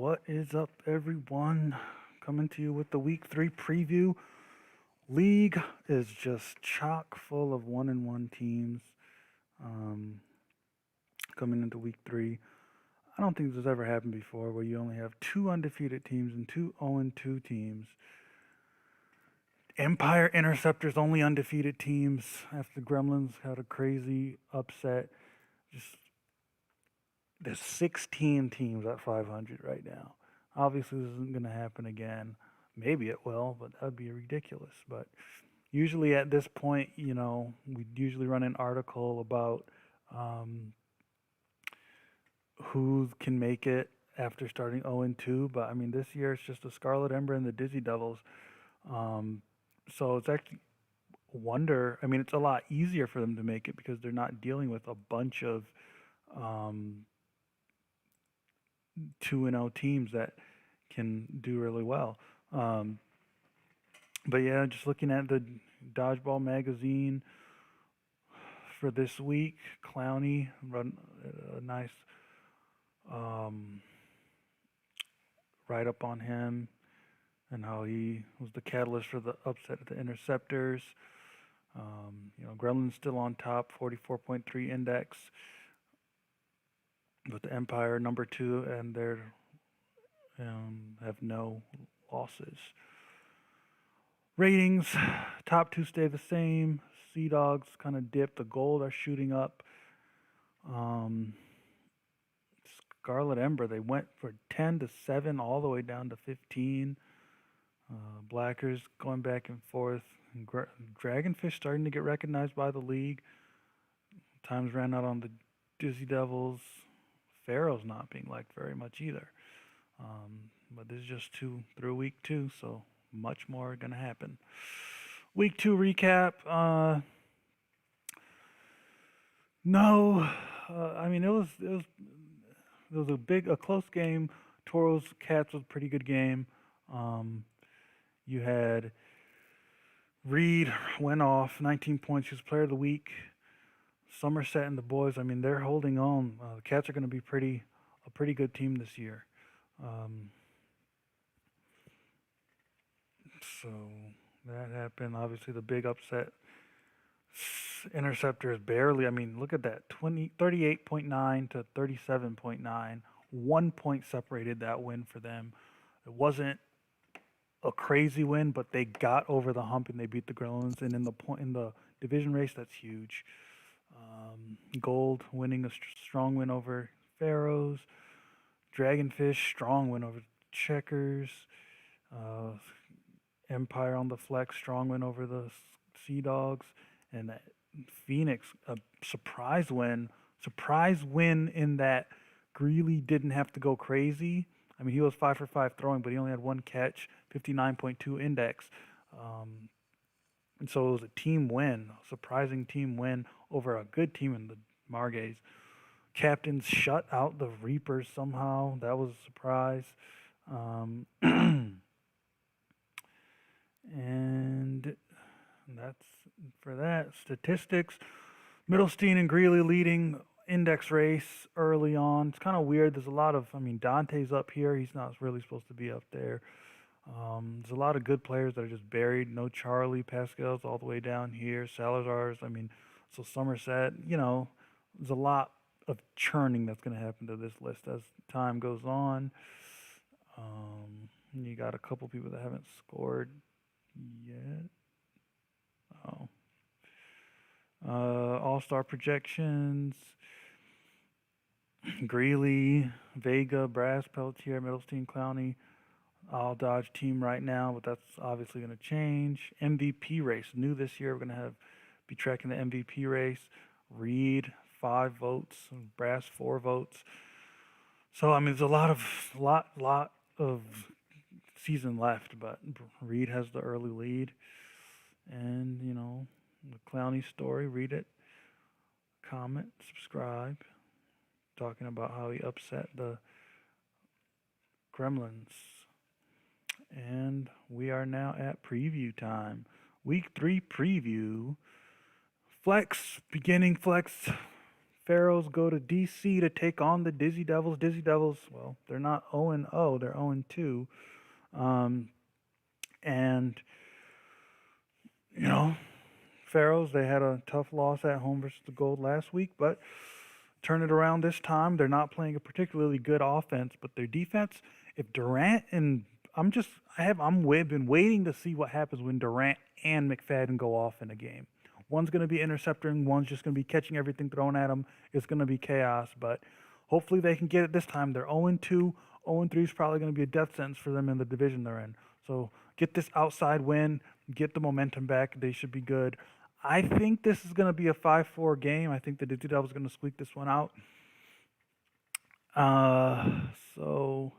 What is up, everyone? Coming to you with the week 3 preview. League is just chock full of 1-1 teams um, coming into week 3. I don't think this has ever happened before where you only have two undefeated teams and two 0-2 teams. Empire Interceptors only undefeated teams after the Gremlins had a crazy upset. Just There's 16 teams at 500 right now. Obviously, this isn't going to happen again. Maybe it will, but that would be ridiculous. But usually at this point, we usually run an article about um, who can make it after starting 0-2. But I mean, this year it's just the Scarlet Ember and the Dizzy Devils. Um, so it's actually a wonder. I mean, it's a lot easier for them to make it because they're not dealing with a bunch of um, 2-0 teams that can do really well. Um, but yeah, just looking at the Dodgeball magazine for this week, Clowney run a nice um, write up on him and how he was the catalyst for the upset of the Interceptors. Gremlin's still on top, 44.3 index, with the Empire number 2, and they're have no losses. Ratings, top 2 stay the same. Sea Dogs kind of dip. The Gold are shooting up. Scarlet Ember, they went for 10 to 7 all the way down to 15. Blackers going back and forth. And Dragonfish starting to get recognized by the league. Times ran out on the Dizzy Devils. Pharaoh's not being liked very much either. But this is just through week 2, so much more going to happen. Week 2 recap. I mean, it was a close game. Toros Cats was a pretty good game. You had Reed went off 19 points. He was player of the week. Somerset and the boys, I mean, they're holding on. The Cats are going to be a pretty good team this year. So that happened. Obviously, the big upset. Interceptors barely. I mean, look at that. 38.9 to 37.9. 1 point separated that win for them. It wasn't a crazy win, but they got over the hump and they beat the Gremlins. And in the division race, that's huge. Gold winning a strong win over Pharaohs. Dragonfish, strong win over Checkers. Empire on the flex, strong win over the Sea Dogs. And Phoenix, a surprise win. Surprise win in that Greeley didn't have to go crazy. I mean, he was 5 for 5 throwing, but he only had one catch, 59.2 index. And so it was a team win, a surprising team win over a good team in the Margays. Captains shut out the Reapers somehow. That was a surprise. And that's for that. Statistics. Middlestein and Greeley leading index race early on. It's kind of weird. There's a lot of, Dante's up here. He's not really supposed to be up there. There's a lot of good players that are just buried. No Charlie, Pascal's all the way down here. Salazar's, so Somerset, there's a lot of churning that's going to happen to this list as time goes on. You got a couple people that haven't scored yet. All-star projections. Greeley, Vega, Brass, Pelletier, Middlestein, Clowney, all Dodge team right now, but that's obviously going to change. MVP race, new this year. We're going to be tracking the MVP race. Reed, 5 votes, Brass, 4 votes. So there's a lot of season left, but Reed has the early lead. And the Clowney story, read it, comment, subscribe, talking about how he upset the Gremlins. And we are now at preview time. Week 3 preview. Flex, beginning flex Pharaohs go to DC to take on the Dizzy Devils. Dizzy Devils, well, they're not 0-0, they're 0-2. Um, and, you know, Pharaohs, they had a tough loss at home versus the Gold last week, but turn it around this time. They're not playing a particularly good offense, but their defense, if Durant and been waiting to see what happens when Durant and McFadden go off in a game. One's going to be intercepting, one's just going to be catching everything thrown at them. It's going to be chaos, but hopefully they can get it this time. They're 0-2. 0-3 is probably going to be a death sentence for them in the division they're in. So get this outside win, get the momentum back. They should be good. I think this is going to be a 5-4 game. I think the Dizzy Devils are going to squeak this one out. So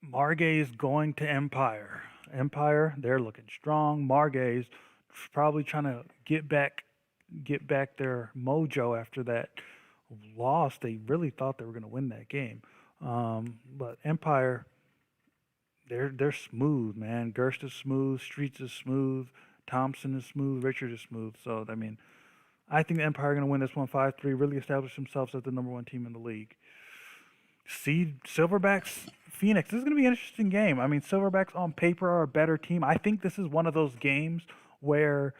Margay's going to Empire. Empire, they're looking strong. Margay's probably trying to get back their mojo after that loss. They really thought they were going to win that game. But Empire, they're smooth, man. Gerst is smooth, Streets is smooth, Thompson is smooth, Richard is smooth. So I mean, I think the Empire are going to win this one 5-3. Really establish themselves as the number one team in the league. Silverbacks Phoenix. This is going to be an interesting game. I mean, Silverbacks on paper are a better team. I think this is one of those games where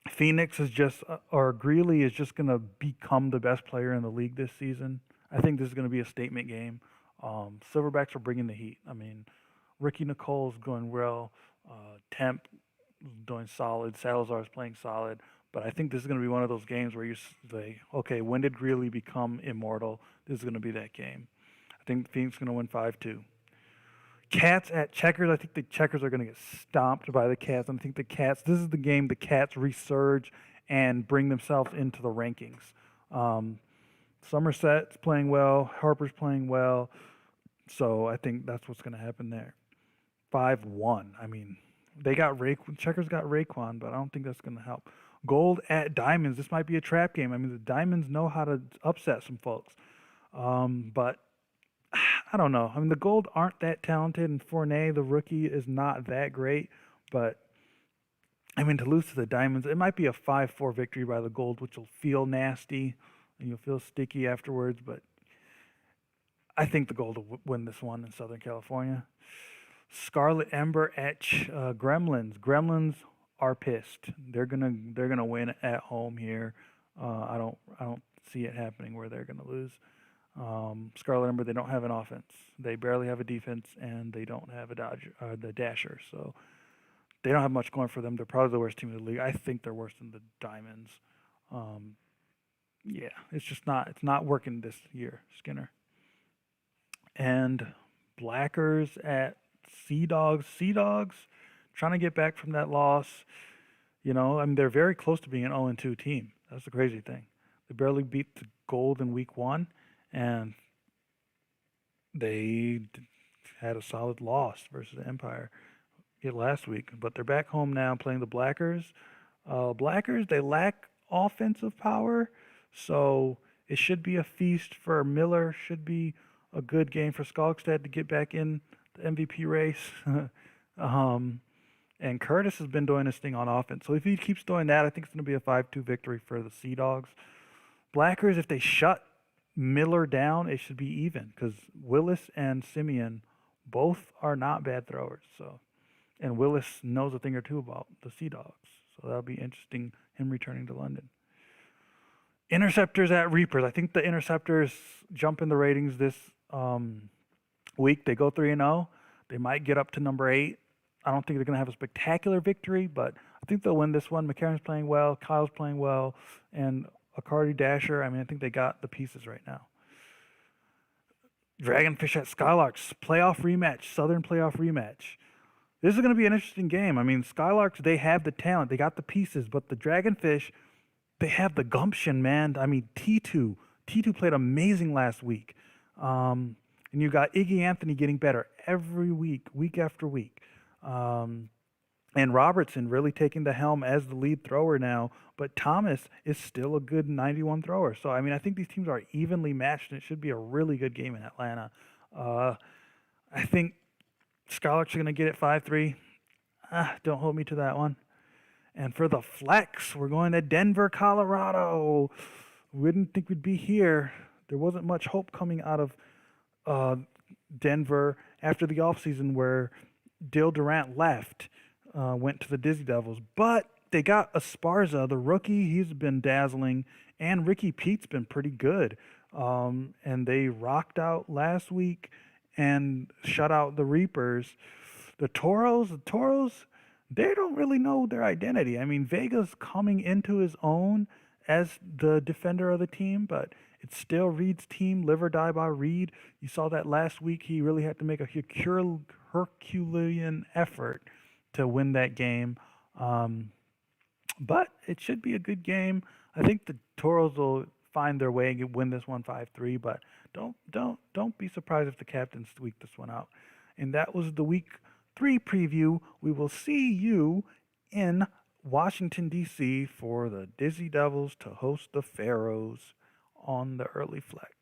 Phoenix is just, or Greeley is just going to become the best player in the league this season. I think this is going to be a statement game. Silverbacks are bringing the heat. I mean, Ricky Nicole's going well. Temp is doing solid. Salazar is playing solid. But I think this is going to be one of those games where you say, okay, when did Greeley become immortal? This is going to be that game. I think Phoenix is going to win 5-2. Cats at Checkers. I think the Checkers are going to get stomped by the Cats. I think the Cats, this is the game the Cats resurge and bring themselves into the rankings. Somerset's playing well. Harper's playing well. So I think that's what's going to happen there. 5-1. I mean, Checkers got Raekwon, but I don't think that's going to help. Gold at Diamonds. This might be a trap game. I mean, the Diamonds know how to upset some folks. But I don't know. I mean, the Gold aren't that talented, and Fournier, the rookie, is not that great. But, I mean, to lose to the Diamonds, it might be a 5-4 victory by the Gold, which will feel nasty, and you'll feel sticky afterwards. But I think the Gold will win this one in Southern California. Scarlet Ember at Gremlins. Gremlins are pissed. They're gonna win at home here. I don't see it happening where they're gonna lose. Scarlet Ember, they don't have an offense. They barely have a defense, and they don't have the dasher. So they don't have much going for them. They're probably the worst team in the league. I think they're worse than the Diamonds. Yeah, it's not working this year, Skinner. And Blackers at Sea Dogs. Sea Dogs trying to get back from that loss. I mean, they're very close to being an 0-2 team. That's the crazy thing. They barely beat the Gold in week 1, and they had a solid loss versus the Empire last week. But they're back home now playing the Blackers. Blackers, they lack offensive power, so it should be a feast for Miller. Should be a good game for Skogstad to get back in the MVP race. And Curtis has been doing his thing on offense. So if he keeps doing that, I think it's going to be a 5-2 victory for the Sea Dogs. Blackers, if they shut Miller down, it should be even because Willis and Simeon both are not bad throwers. And Willis knows a thing or two about the Sea Dogs. So that'll be interesting, him returning to London. Interceptors at Reapers. I think the Interceptors jump in the ratings this week. They go 3-0. They might get up to number 8. I don't think they're going to have a spectacular victory, but I think they'll win this one. McCarron's playing well. Kyle's playing well. And Acardi Dasher, I mean, I think they got the pieces right now. Dragonfish at Skylarks. Playoff rematch. Southern playoff rematch. This is going to be an interesting game. I mean, Skylarks, they have the talent. They got the pieces. But the Dragonfish, they have the gumption, man. I mean, T2 played amazing last week. And you got Iggy Anthony getting better every week, week after week. And Robertson really taking the helm as the lead thrower now. But Thomas is still a good 91 thrower. So, I mean, I think these teams are evenly matched, and it should be a really good game in Atlanta. I think Skylarks are going to get it 5-3. Don't hold me to that one. And for the flex, we're going to Denver, Colorado. We didn't think we'd be here. There wasn't much hope coming out of uh, Denver after the offseason where Dil Durant left, went to the Dizzy Devils. But they got Esparza, the rookie. He's been dazzling. And Ricky Pete's been pretty good. And they rocked out last week and shut out the Reapers. The Toros, they don't really know their identity. I mean, Vega's coming into his own as the defender of the team, but it's still Reed's team, live or die by Reed. You saw that last week. He really had to make a Herculean effort to win that game. Um, but it should be a good game. I think the Toros will find their way and win this one 5-3. But don't be surprised if the Captains squeak this one out. And that was the week 3 preview. We will see you in Washington D.C. for the Dizzy Devils to host the Pharaohs on the early flex.